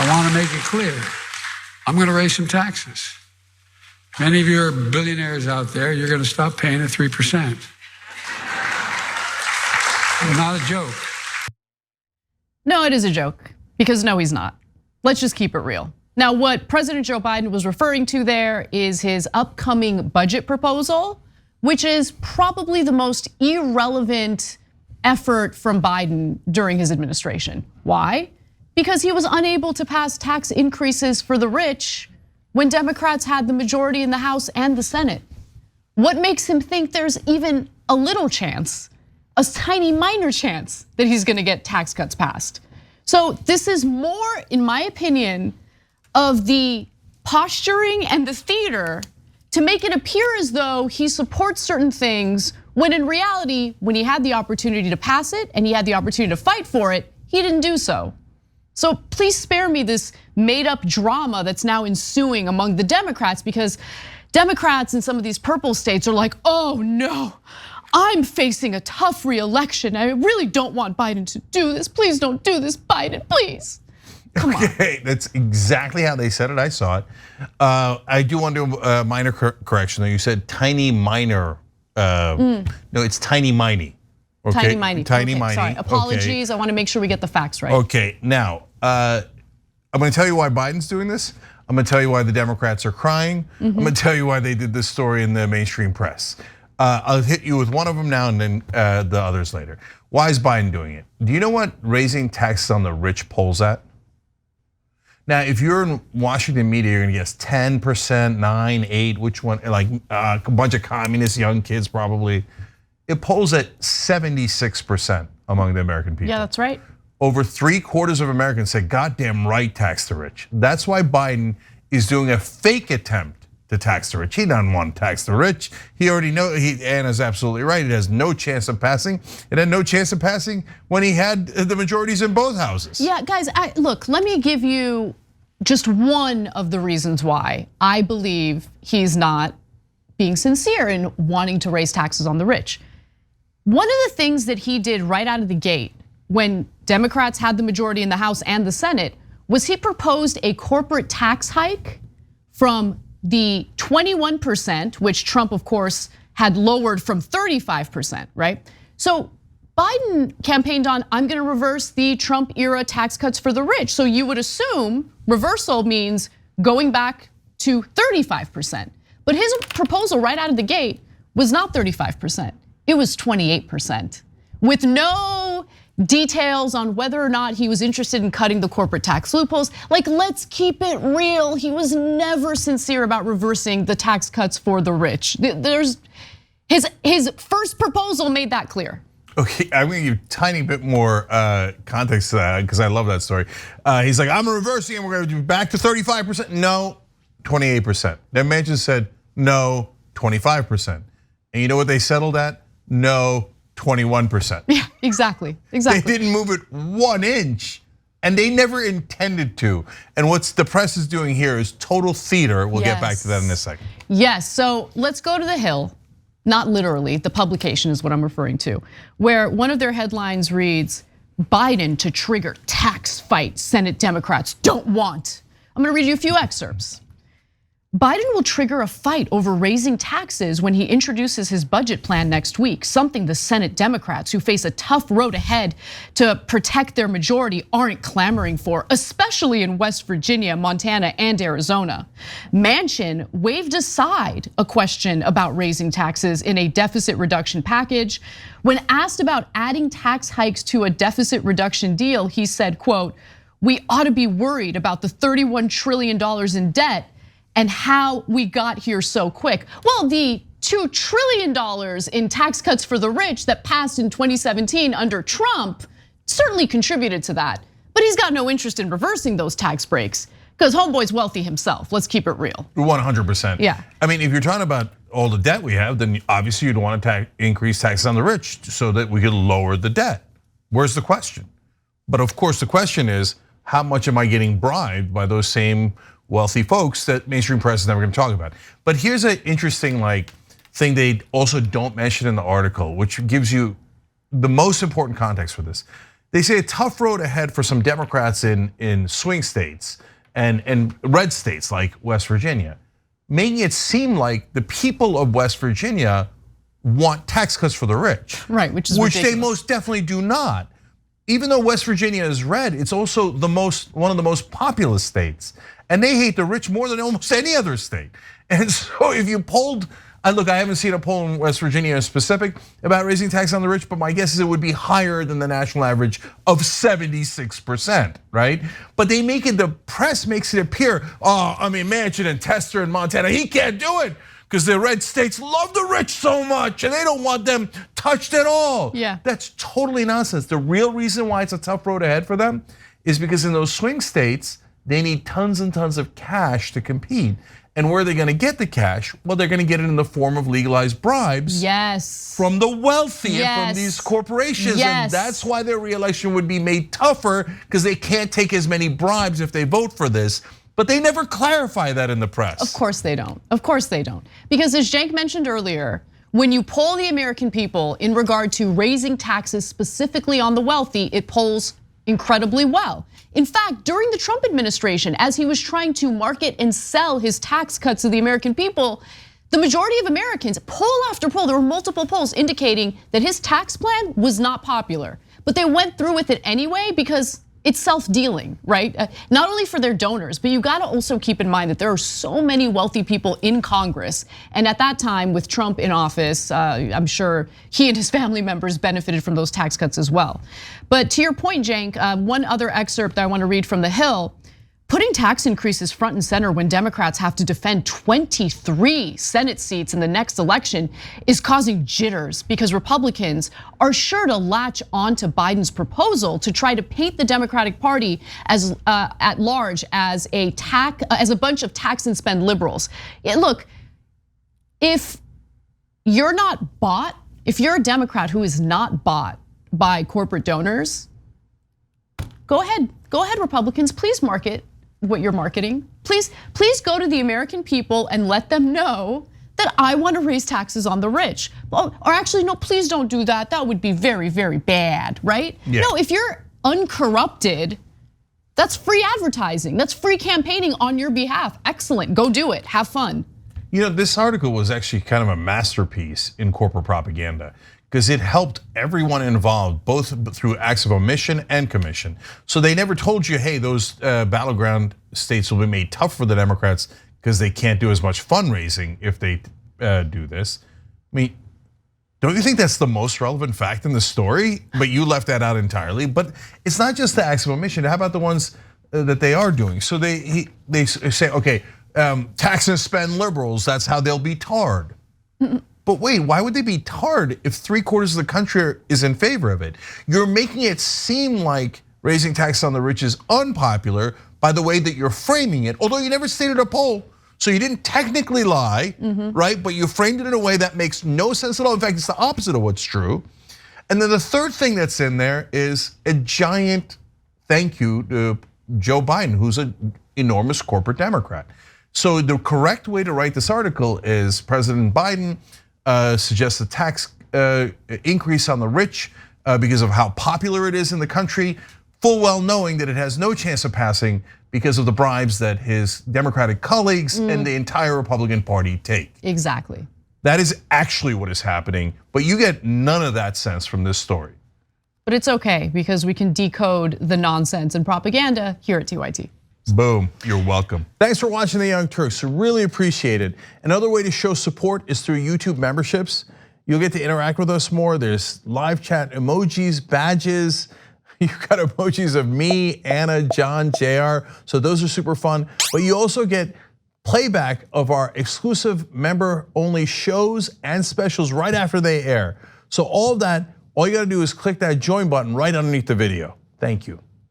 I want to make it clear, I'm going to raise some taxes. Many of you are billionaires out there, you're going to stop paying at 3%. Not a joke. No, it is a joke, because no, he's not. Let's just keep it real. Now, what President Joe Biden was referring to there is his upcoming budget proposal, which is probably the most irrelevant effort from Biden during his administration. Why? Because he was unable to pass tax increases for the rich when Democrats had the majority in the House and the Senate. What makes him think there's even a little chance, a tiny minor chance, that he's gonna get tax cuts passed? So this is more, in my opinion, of the posturing and the theater to make it appear as though he supports certain things, when in reality, when he had the opportunity to pass it and he had the opportunity to fight for it, he didn't do so. So please spare me this made up drama that's now ensuing among the Democrats, because Democrats in some of these purple states are like, oh no, I'm facing a tough re-election. I really don't want Biden to do this. Please don't do this, Biden, please. Come on. Okay, that's exactly how they said it. I saw it. I do want to do a minor correction though. You said tiny minor. No, it's tiny miney. Okay? Tiny miney. Tiny okay, miney. Sorry, apologies. Okay. I want to make sure we get the facts right. Okay, now I'm going to tell you why Biden's doing this. I'm going to tell you why the Democrats are crying. I'm going to tell you why they did this story in the mainstream press. I'll hit you with one of them now and then the others later. Why is Biden doing it? Do you know what raising taxes on the rich polls at? Now, if you're in Washington media, you're gonna guess 10%, 9, 8, which one? Like a bunch of communist young kids probably. It polls at 76% among the American people. Yeah, that's right. Over 3/4 of Americans say, goddamn right, tax the rich. That's why Biden is doing a fake attempt to tax the rich. He doesn't want to tax the rich. He already knows, Anna's absolutely right. It has no chance of passing. It had no chance of passing when he had the majorities in both houses. Yeah, guys, look, let me give you just one of the reasons why I believe he's not being sincere in wanting to raise taxes on the rich. One of the things that he did right out of the gate when Democrats had the majority in the House and the Senate was he proposed a corporate tax hike from the 21%, which Trump, of course, had lowered from 35%, right? So Biden campaigned on, I'm gonna reverse the Trump era tax cuts for the rich. So you would assume reversal means going back to 35%. But his proposal right out of the gate was not 35%, it was 28%. With no details on whether or not he was interested in cutting the corporate tax loopholes. Like, let's keep it real. He was never sincere about reversing the tax cuts for the rich. There's his first proposal made that clear. Okay, I'm gonna give a tiny bit more context to that because I love that story. He's like, I'm reversing and we're gonna do back to 35%. No, 28%. Then Manchin said, no, 25%. And you know what they settled at? No, 21%. Yeah, exactly. They didn't move it 1 inch, and they never intended to. And what's the press is doing here is total theater. We'll get back to that in a second. Yes, so let's go to the Hill. Not literally, the publication is what I'm referring to, where one of their headlines reads, Biden to trigger tax fight Senate Democrats don't want. I'm gonna read you a few excerpts. Biden will trigger a fight over raising taxes when he introduces his budget plan next week, something the Senate Democrats, who face a tough road ahead to protect their majority, aren't clamoring for, especially in West Virginia, Montana, and Arizona. Manchin waved aside a question about raising taxes in a deficit reduction package. When asked about adding tax hikes to a deficit reduction deal, he said, quote, "We ought to be worried about the $31 trillion in debt and how we got here so quick." Well, the $2 trillion in tax cuts for the rich that passed in 2017 under Trump certainly contributed to that. But he's got no interest in reversing those tax breaks because homeboy's wealthy himself. Let's keep it real. 100%. Yeah. I mean, if you're talking about all the debt we have, then obviously you'd want to increase taxes on the rich so that we could lower the debt. Where's the question? But of course, the question is, how much am I getting bribed by those same wealthy folks that mainstream press is never gonna talk about? But here's an interesting thing they also don't mention in the article, which gives you the most important context for this. They say a tough road ahead for some Democrats in swing states and red states like West Virginia, making it seem like the people of West Virginia want tax cuts for the rich. Right, which they most definitely do not. Even though West Virginia is red, it's also one of the most populous states. And they hate the rich more than almost any other state. And so if you polled, look, I haven't seen a poll in West Virginia specific about raising tax on the rich, but my guess is it would be higher than the national average of 76%, right? But the press makes it appear, Manchin and Tester in Montana, he can't do it because the red states love the rich so much and they don't want them touched at all. Yeah. That's totally nonsense. The real reason why it's a tough road ahead for them is because in those swing states, they need tons and tons of cash to compete. And where are they gonna get the cash? Well, they're gonna get it in the form of legalized bribes. Yes. From the wealthy Yes. and from these corporations. Yes. And that's why their re-election would be made tougher because they can't take as many bribes if they vote for this. But they never clarify that in the press. Of course they don't. Of course they don't. Because as Cenk mentioned earlier, when you poll the American people in regard to raising taxes specifically on the wealthy, it polls incredibly well. In fact, during the Trump administration, as he was trying to market and sell his tax cuts to the American people, the majority of Americans, poll after poll, there were multiple polls indicating that his tax plan was not popular. But they went through with it anyway because it's self-dealing, right? Not only for their donors, but you gotta also keep in mind that there are so many wealthy people in Congress. And at that time, with Trump in office, I'm sure he and his family members benefited from those tax cuts as well. But to your point, Cenk, one other excerpt that I wanna read from The Hill, putting tax increases front and center when Democrats have to defend 23 Senate seats in the next election is causing jitters because Republicans are sure to latch on to Biden's proposal to try to paint the Democratic Party as at large as a bunch of tax and spend liberals. Look, if you're not bought, if you're a Democrat who is not bought by corporate donors, go ahead, Republicans, please market what you're marketing. Please go to the American people and let them know that I want to raise taxes on the rich. Or actually, no, please don't do that. That would be very, very bad, right? Yeah. No, if you're uncorrupted, that's free advertising. That's free campaigning on your behalf. Excellent, go do it, have fun. You know, this article was actually kind of a masterpiece in corporate propaganda because it helped everyone involved, both through acts of omission and commission. So they never told you, hey, those battleground states will be made tough for the Democrats because they can't do as much fundraising if they do this. I mean, don't you think that's the most relevant fact in the story? But you left that out entirely. But it's not just the acts of omission. How about the ones that they are doing? So they say, okay, tax and spend liberals, that's how they'll be tarred. But wait, why would they be tarred if 3/4 of the country is in favor of it? You're making it seem like raising tax on the rich is unpopular by the way that you're framing it, although you never stated a poll. So you didn't technically lie, right? But you framed it in a way that makes no sense at all. In fact, it's the opposite of what's true. And then the third thing that's in there is a giant thank you to Joe Biden, who's an enormous corporate Democrat. So the correct way to write this article is President Biden suggests a tax increase on the rich because of how popular it is in the country, full well knowing that it has no chance of passing because of the bribes that his Democratic colleagues and the entire Republican Party take. Exactly. That is actually what is happening, but you get none of that sense from this story. But it's okay because we can decode the nonsense and propaganda here at TYT. Boom, you're welcome. Thanks for watching The Young Turks, really appreciate it. Another way to show support is through YouTube memberships. You'll get to interact with us more. There's live chat emojis, badges. You've got emojis of me, Anna, John, JR, so those are super fun. But you also get playback of our exclusive member-only shows and specials right after they air. So all of that, all you gotta do is click that join button right underneath the video. Thank you.